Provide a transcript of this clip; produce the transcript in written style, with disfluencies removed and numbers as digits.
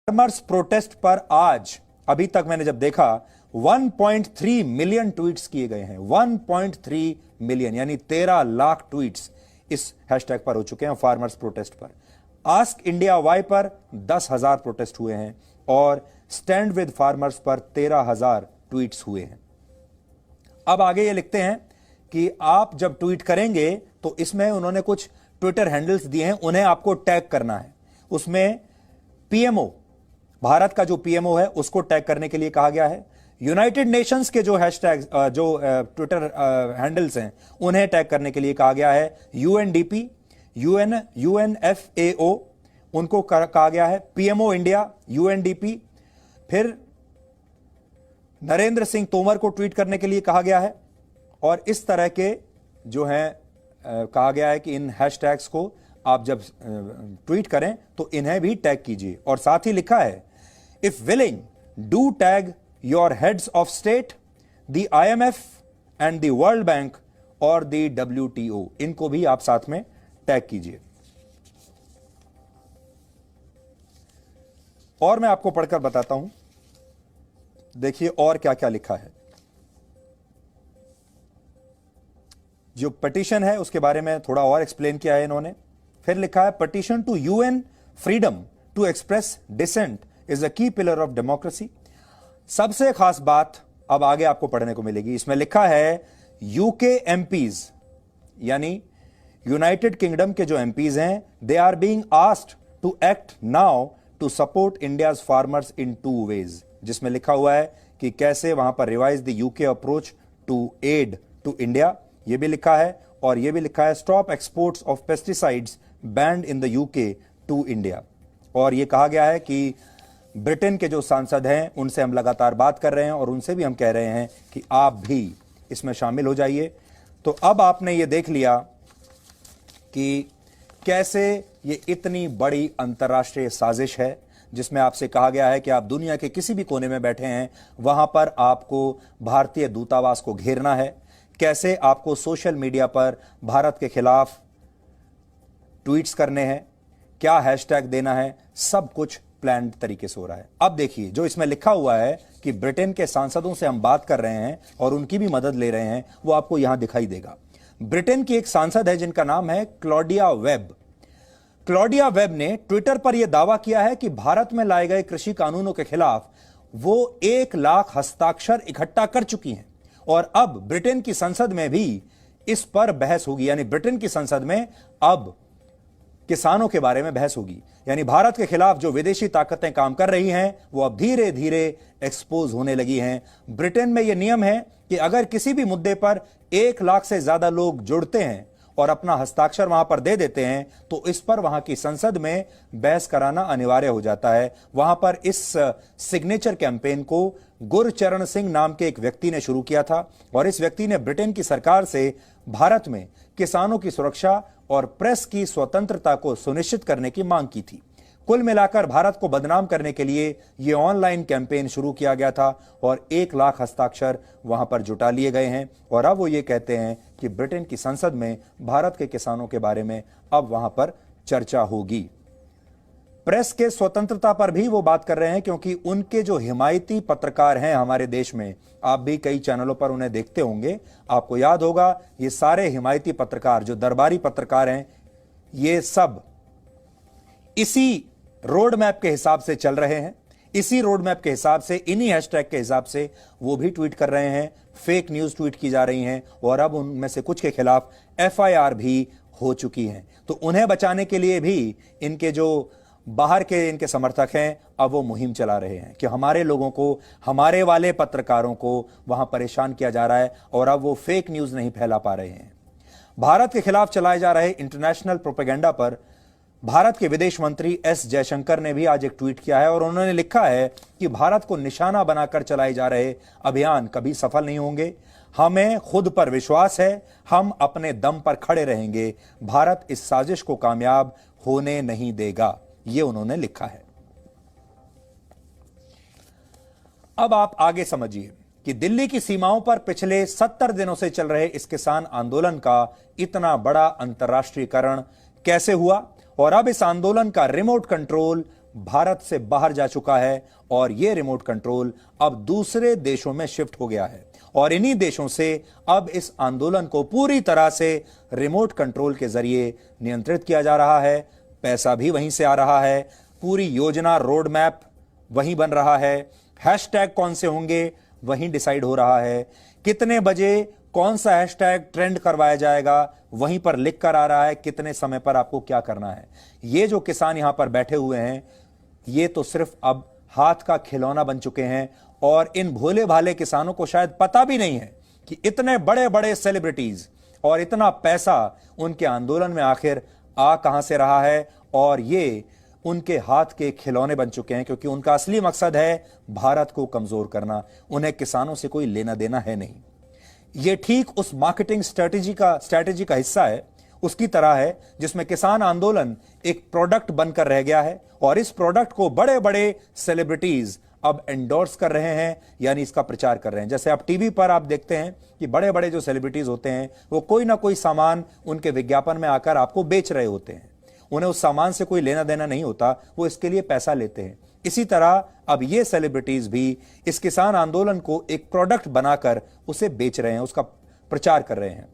Farmers protest पर आज अभी तक मैंने जब देखा 1.3 मिलियन ट्वीट्स किए गए हैं। 1.3 मिलियन यानी 13 लाख ट्वीट्स इस हैशटैग पर हो चुके हैं फार्मर्स प्रोटेस्ट पर। आस्क इंडिया वाई पर 10,000 प्रोटेस्ट हुए हैं और स्टैंड विद फार्मर्स पर 13,000 ट्वीट्स हुए हैं। अब आगे ये लिखते हैं कि आप जब ट्वीट करेंगे तो इसमें उन्होंने कुछ ट्विटर हैंडल्स दिए हैं, उन्हें आपको टैग करना है। उसमें पीएमओ, भारत का जो पीएमओ है उसको टैग करने के लिए कहा गया है। यूनाइटेड नेशंस के जो हैशटैग जो ट्विटर हैंडल्स हैं उन्हें टैग करने के लिए कहा गया है। यूएनडीपी, यूएनएफएओ उनको कहा गया है। पीएमओ इंडिया, यूएनडीपी, फिर नरेंद्र सिंह तोमर को ट्वीट करने के लिए कहा गया है। और इस तरह के जो है कहा गया है कि इन हैशटैग्स को आप जब ट्वीट करें तो इन्हें भी टैग कीजिए। और साथ ही लिखा है, if willing do tag your heads of state, the IMF and the world bank और द WTO, इनको भी आप साथ में टैग कीजिए। और मैं आपको पढ़कर बताता हूं, देखिए और क्या क्या लिखा है। जो पिटीशन है उसके बारे में थोड़ा और एक्सप्लेन किया है इन्होंने। फिर लिखा है, petition to UN freedom to express dissent is a key pillar of democracy. सबसे खास बात अब आगे आपको पढ़ने को मिलेगी। इसमें लिखा है, UK MPs यानी यूनाइटेड किंगडम के जो MPs हैं, they are being asked to act now to support India's farmers in 2 ways. जिसमें लिखा हुआ है कि कैसे वहां पर revise the UK approach to aid to India, यह भी लिखा है। और यह भी लिखा है, stop exports of pesticides banned in the UK to India. और यह कहा गया है कि ब्रिटेन के जो सांसद हैं उनसे हम लगातार बात कर रहे हैं और उनसे भी हम कह रहे हैं कि आप भी इसमें शामिल हो जाइए। तो अब आपने ये देख लिया कि कैसे ये इतनी बड़ी अंतर्राष्ट्रीय साजिश है जिसमें आपसे कहा गया है कि आप दुनिया के किसी भी कोने में बैठे हैं वहां पर आपको भारतीय दूतावास को घेरना है। कैसे आपको सोशल मीडिया पर भारत के खिलाफ ट्वीट्स करने हैं, क्या हैशटैग देना है, सब कुछ प्लान्ड तरीके से हो रहा है। अब देखिए, जो इसमें लिखा हुआ है कि ब्रिटेन के सांसदों से हम बात कर रहे हैं और उनकी भी मदद ले रहे हैं, वो आपको यहां दिखाई देगा। ब्रिटेन की एक सांसद है जिनका नाम है क्लॉडिया वेब। क्लॉडिया वेब ने ट्विटर पर यह दावा किया है कि भारत में लाए गए कृषि कानूनों के खिलाफ वो 1 लाख हस्ताक्षर इकट्ठा कर चुकी हैं और अब ब्रिटेन की संसद में भी इस पर बहस होगी। यानी ब्रिटेन की संसद में अब किसानों के बारे में बहस होगी। यानी भारत के खिलाफ जो विदेशी ताकतें काम कर रही हैं वो अब धीरे धीरे एक्सपोज होने लगी हैं। ब्रिटेन में यह नियम है कि अगर किसी भी मुद्दे पर 1 लाख से ज्यादा लोग जुड़ते हैं और अपना हस्ताक्षर वहां पर दे देते हैं तो इस पर वहां की संसद में बहस कराना अनिवार्य हो जाता है। वहां पर इस सिग्नेचर कैंपेन को गुरचरण सिंह नाम के एक व्यक्ति ने शुरू किया था और इस व्यक्ति ने ब्रिटेन की सरकार से भारत में किसानों की सुरक्षा और प्रेस की स्वतंत्रता को सुनिश्चित करने की मांग की थी। कुल मिलाकर भारत को बदनाम करने के लिए यह ऑनलाइन कैंपेन शुरू किया गया था और 1 लाख हस्ताक्षर वहां पर जुटा लिए गए हैं। और अब वो ये कहते हैं कि ब्रिटेन की संसद में भारत के किसानों के बारे में अब वहां पर चर्चा होगी। प्रेस के स्वतंत्रता पर भी वो बात कर रहे हैं क्योंकि उनके जो हिमायती पत्रकार हैं हमारे देश में, आप भी कई चैनलों पर उन्हें देखते होंगे, आपको याद होगा ये सारे हिमायती पत्रकार जो दरबारी पत्रकार हैं ये सब इसी रोड मैप के हिसाब से चल रहे हैं। इसी रोड मैप के हिसाब से, इन्हीं हैशटैग के हिसाब से वो भी ट्वीट कर रहे हैं। फेक न्यूज ट्वीट की जा रही हैं और अब उनमें से कुछ के खिलाफ FIR भी हो चुकी है। तो उन्हें बचाने के लिए भी इनके जो बाहर के इनके समर्थक हैं अब वो मुहिम चला रहे हैं कि हमारे लोगों को, हमारे वाले पत्रकारों को वहां परेशान किया जा रहा है और अब वो फेक न्यूज नहीं फैला पा रहे हैं। भारत के खिलाफ चलाए जा रहे इंटरनेशनल प्रोपेगेंडा पर भारत के विदेश मंत्री S जयशंकर ने भी आज एक ट्वीट किया है और उन्होंने लिखा है कि भारत को निशाना बनाकर चलाए जा रहे अभियान कभी सफल नहीं होंगे। हमें खुद पर विश्वास है, हम अपने दम पर खड़े रहेंगे, भारत इस साजिश को कामयाब होने नहीं देगा, ये उन्होंने लिखा है। अब आप आगे समझिए कि दिल्ली की सीमाओं पर पिछले 70 दिनों से चल रहे इस किसान आंदोलन का इतना बड़ा अंतर्राष्ट्रीयकरण कैसे हुआ और अब इस आंदोलन का रिमोट कंट्रोल भारत से बाहर जा चुका है और यह रिमोट कंट्रोल अब दूसरे देशों में शिफ्ट हो गया है और इन्हीं देशों से अब इस आंदोलन को पूरी तरह से रिमोट कंट्रोल के जरिए नियंत्रित किया जा रहा है। पैसा भी वहीं से आ रहा है, पूरी योजना रोड मैप वहीं बन रहा है, हैशटैग कौन से होंगे वहीं डिसाइड हो रहा है, कितने बजे कौन सा हैशटैग ट्रेंड करवाया जाएगा वहीं पर लिख कर आ रहा है, कितने समय पर आपको क्या करना है। ये जो किसान यहां पर बैठे हुए हैं ये तो सिर्फ अब हाथ का खिलौना बन चुके हैं और इन भोले भाले किसानों को शायद पता भी नहीं है कि इतने बड़े बड़े सेलिब्रिटीज और इतना पैसा उनके आंदोलन में आखिर आ कहां से रहा है और ये उनके हाथ के खिलौने बन चुके हैं, क्योंकि उनका असली मकसद है भारत को कमजोर करना। उन्हें किसानों से कोई लेना देना है नहीं। ये ठीक उस मार्केटिंग स्ट्रेटेजी का हिस्सा है, उसकी तरह है जिसमें किसान आंदोलन एक प्रोडक्ट बनकर रह गया है और इस प्रोडक्ट को बड़े बड़े सेलिब्रिटीज अब एंडोर्स कर रहे हैं, यानी इसका प्रचार कर रहे हैं। जैसे आप टीवी पर आप देखते हैं कि बड़े बड़े जो सेलिब्रिटीज होते हैं वो कोई ना कोई सामान उनके विज्ञापन में आकर आपको बेच रहे होते हैं। उन्हें उस सामान से कोई लेना देना नहीं होता, वो इसके लिए पैसा लेते हैं। इसी तरह अब ये सेलिब्रिटीज भी इस किसान आंदोलन को एक प्रोडक्ट बनाकर उसे बेच रहे हैं, उसका प्रचार कर रहे हैं।